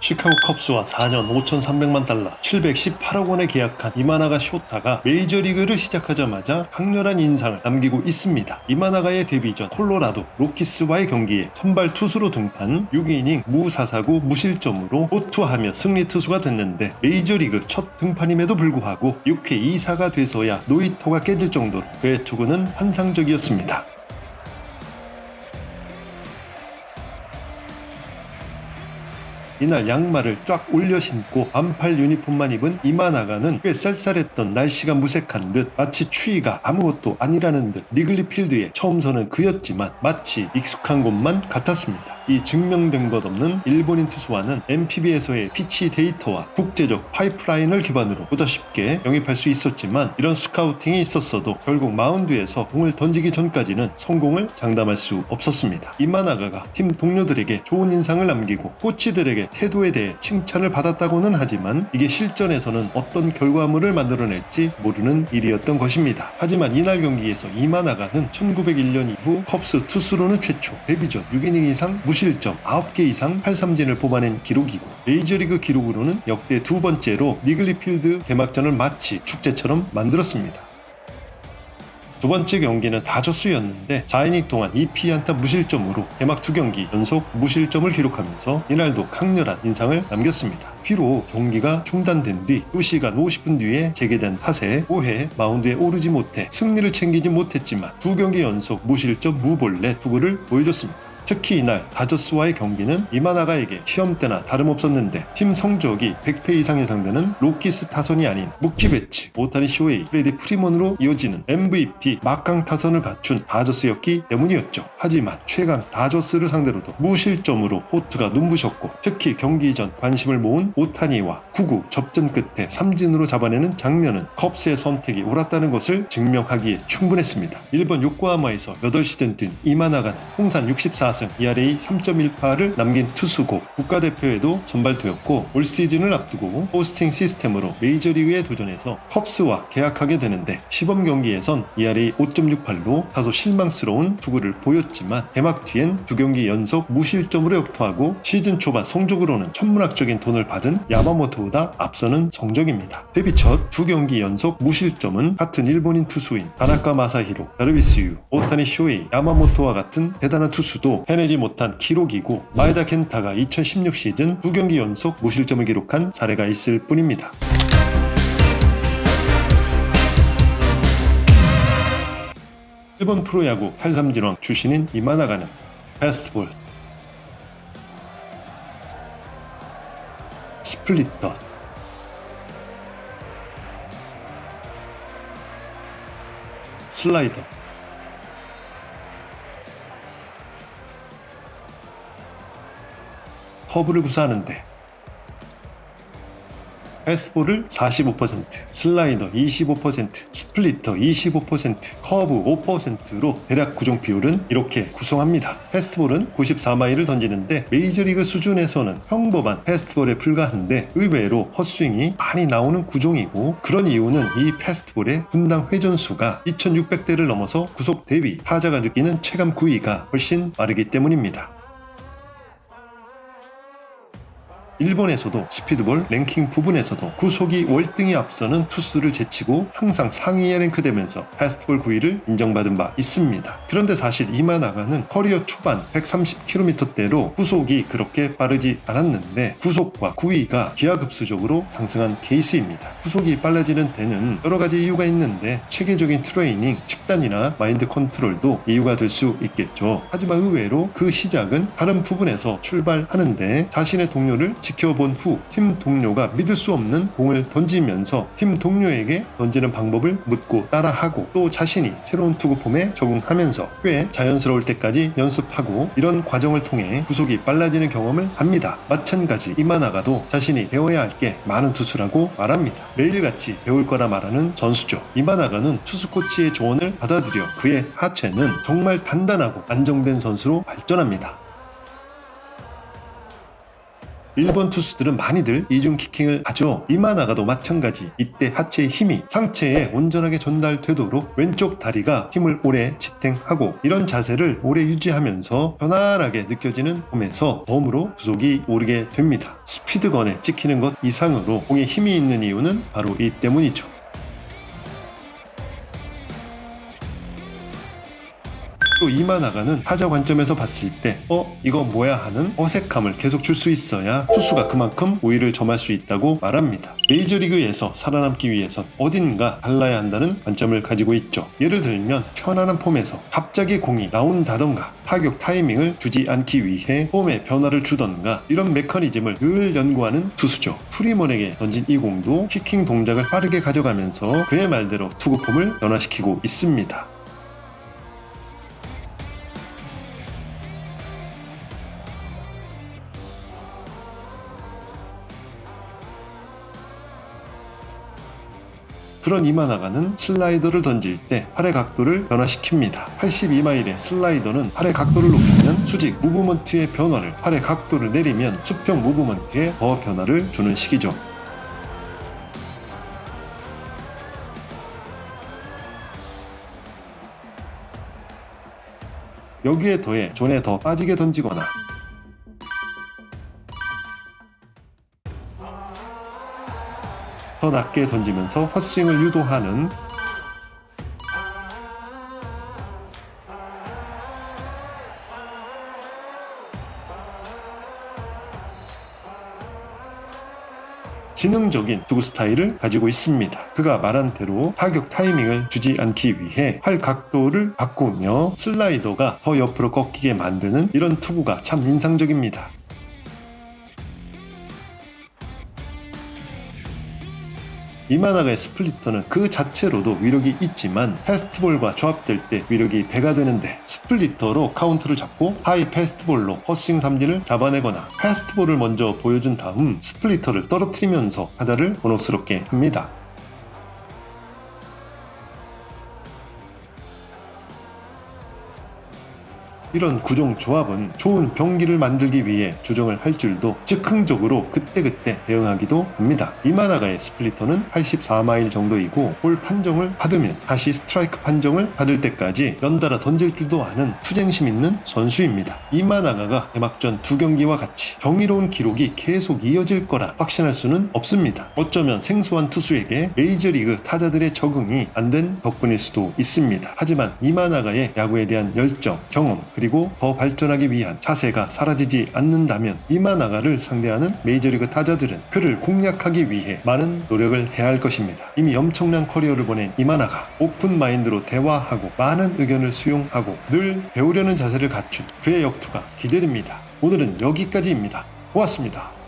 시카고 컵스와 4년 5,300만 달러 718억 원에 계약한 이마나가 쇼타가 메이저리그를 시작하자마자 강렬한 인상을 남기고 있습니다. 이마나가의 데뷔 전 콜로라도 로키스와의 경기에 선발 투수로 등판 6이닝 무사사구 무실점으로 호투하며 승리 투수가 됐는데 메이저리그 첫 등판임에도 불구하고 6회 2사가 돼서야 노히터가 깨질 정도로 그의 투구는 환상적이었습니다. 이날 양말을 쫙 올려 신고 반팔 유니폼만 입은 이마나가는 꽤 쌀쌀했던 날씨가 무색한 듯 마치 추위가 아무것도 아니라는 듯 리글리 필드에 처음 서는 그였지만 마치 익숙한 곳만 같았습니다. 이 증명된 것 없는 일본인 투수와는 NPB에서의 피치 데이터와 국제적 파이프라인을 기반으로 보다 쉽게 영입할 수 있었지만 이런 스카우팅이 있었어도 결국 마운드에서 공을 던지기 전까지는 성공을 장담할 수 없었습니다. 이마나가가 팀 동료들에게 좋은 인상을 남기고 코치들에게 태도에 대해 칭찬을 받았다고는 하지만 이게 실전에서는 어떤 결과물을 만들어낼지 모르는 일이었던 것입니다. 하지만 이날 경기에서 이마나가는 1901년 이후 컵스 투수로는 최초 데뷔전 6이닝 이상 무실점 9개 이상 8삼진을 뽑아낸 기록이고 메이저리그 기록으로는 역대 두 번째로 니글리 필드 개막전을 마치 축제처럼 만들었습니다. 두 번째 경기는 다저스였는데 4이닝 동안 2피안타 무실점으로 개막 2경기 연속 무실점을 기록하면서 이날도 강렬한 인상을 남겼습니다. 비록 경기가 중단된 뒤 2시간 50분 뒤에 재개된 탓에 5회 마운드에 오르지 못해 승리를 챙기지 못했지만 2경기 연속 무실점 무볼넷 투구를 보여줬습니다. 특히 이날 다저스와의 경기는 이마나가에게 시험때나 다름없었는데 팀 성적이 100패 이상 예상되는 로키스 타선이 아닌 무키 베츠, 오타니 쇼헤이, 프레디 프리먼으로 이어지는 MVP 막강 타선을 갖춘 다저스였기 때문이었죠. 하지만 최강 다저스를 상대로도 무실점으로 호투가 눈부셨고 특히 경기 전 관심을 모은 오타니와 9구 접전 끝에 삼진으로 잡아내는 장면은 컵스의 선택이 옳았다는 것을 증명하기에 충분했습니다. 일본 요코하마에서 8시즌 뛴 이마나가는 통산 64승 ERA 3.18을 남긴 투수고 국가대표에도 선발되었고 올 시즌을 앞두고 포스팅 시스템으로 메이저리그에 도전해서 컵스와 계약하게 되는데 시범 경기에선 ERA 5.68로 다소 실망스러운 투구를 보였지만 개막 뒤엔 2경기 연속 무실점으로 역투하고 시즌 초반 성적으로는 천문학적인 돈을 받은 야마모토보다 앞서는 성적입니다. 데뷔 첫 2경기 연속 무실점은 같은 일본인 투수인 다나카 마사히로, 다르비스유, 오타니 쇼헤이, 야마모토와 같은 대단한 투수도 해내지 못한 기록이고 마에다 켄타가 2016 시즌 2경기 연속 무실점을 기록한 사례가 있을 뿐입니다. 일본 프로야구 탈삼진왕 출신인 이마나가는 패스트볼, 스플리터, 슬라이더, 커브를 구사하는데 패스트볼을 45%, 슬라이더 25%, 스플리터 25%, 커브 5%로 대략 구종 비율은 이렇게 구성합니다. 패스트볼은 94마일을 던지는데 메이저리그 수준에서는 평범한 패스트볼에 불과한데 의외로 헛스윙이 많이 나오는 구종이고 그런 이유는 이 패스트볼의 분당 회전수가 2600대를 넘어서 구속 대비 타자가 느끼는 체감 구위가 훨씬 빠르기 때문입니다. 일본에서도 스피드볼 랭킹 부분에서도 구속이 월등히 앞서는 투수들을 제치고 항상 상위에 랭크되면서 패스트볼 구위를 인정받은 바 있습니다. 그런데 사실 이마나가는 커리어 초반 130km대로 구속이 그렇게 빠르지 않았는데 구속과 구위가 기하급수적으로 상승한 케이스입니다. 구속이 빨라지는 데는 여러 가지 이유가 있는데 체계적인 트레이닝, 식단이나 마인드 컨트롤도 이유가 될 수 있겠죠. 하지만 의외로 그 시작은 다른 부분에서 출발하는데 자신의 동료를 지켜본 후 팀 동료가 믿을 수 없는 공을 던지면서 팀 동료에게 던지는 방법을 묻고 따라하고 또 자신이 새로운 투구 폼에 적응하면서 꽤 자연스러울 때까지 연습하고 이런 과정을 통해 구속이 빨라지는 경험을 합니다. 마찬가지 이마나가도 자신이 배워야 할 게 많은 투수라고 말합니다. 매일같이 배울 거라 말하는 선수죠. 이마나가는 투수 코치의 조언을 받아들여 그의 하체는 정말 단단하고 안정된 선수로 발전합니다. 일본 투수들은 많이들 이중 키킹을 하죠. 이마나가도 마찬가지. 이때 하체의 힘이 상체에 온전하게 전달되도록 왼쪽 다리가 힘을 오래 지탱하고, 이런 자세를 오래 유지하면서 편안하게 느껴지는 폼에서 덤으로 구속이 오르게 됩니다. 스피드건에 찍히는 것 이상으로 공에 힘이 있는 이유는 바로 이 때문이죠. 또 이마나가는 타자 관점에서 봤을 때 이거 뭐야 하는 어색함을 계속 줄 수 있어야 투수가 그만큼 우위를 점할 수 있다고 말합니다. 메이저리그에서 살아남기 위해선 어딘가 달라야 한다는 관점을 가지고 있죠. 예를 들면 편안한 폼에서 갑자기 공이 나온다던가, 타격 타이밍을 주지 않기 위해 폼에 변화를 주던가, 이런 메커니즘을 늘 연구하는 투수죠. 프리먼에게 던진 이 공도 키킹 동작을 빠르게 가져가면서 그의 말대로 투구 폼을 변화시키고 있습니다. 그런 이마나가는 슬라이더를 던질 때 팔의 각도를 변화시킵니다. 82마일의 슬라이더는 팔의 각도를 높이면 수직 무브먼트의 변화를, 팔의 각도를 내리면 수평 무브먼트에 더 변화를 주는 식이죠. 여기에 더해 존에 더 빠지게 던지거나 더 낮게 던지면서 헛스윙을 유도하는 지능적인 투구 스타일을 가지고 있습니다. 그가 말한 대로 타격 타이밍을 주지 않기 위해 팔 각도를 바꾸며 슬라이더가 더 옆으로 꺾이게 만드는 이런 투구가 참 인상적입니다. 이마나가의 스플리터는 그 자체로도 위력이 있지만 패스트볼과 조합될 때 위력이 배가 되는데, 스플리터로 카운트를 잡고 하이 패스트볼로 헛스윙 삼진을 잡아내거나 패스트볼을 먼저 보여준 다음 스플리터를 떨어뜨리면서 타자를 곤혹스럽게 합니다. 이런 구종 조합은 좋은 경기를 만들기 위해 조정을 할 줄도 즉흥적으로 그때그때 대응하기도 합니다. 이마나가의 스플리터는 84마일 정도이고, 볼 판정을 받으면 다시 스트라이크 판정을 받을 때까지 연달아 던질 줄도 아는 투쟁심 있는 선수입니다. 이마나가가 개막전 2경기와 같이 경이로운 기록이 계속 이어질 거라 확신할 수는 없습니다. 어쩌면 생소한 투수에게 메이저리그 타자들의 적응이 안 된 덕분일 수도 있습니다. 하지만 이마나가의 야구에 대한 열정, 경험, 그리고 더 발전하기 위한 자세가 사라지지 않는다면 이마나가를 상대하는 메이저리그 타자들은 그를 공략하기 위해 많은 노력을 해야 할 것입니다. 이미 엄청난 커리어를 보낸 이마나가 오픈 마인드로 대화하고 많은 의견을 수용하고 늘 배우려는 자세를 갖춘 그의 역투가 기대됩니다. 오늘은 여기까지입니다. 고맙습니다.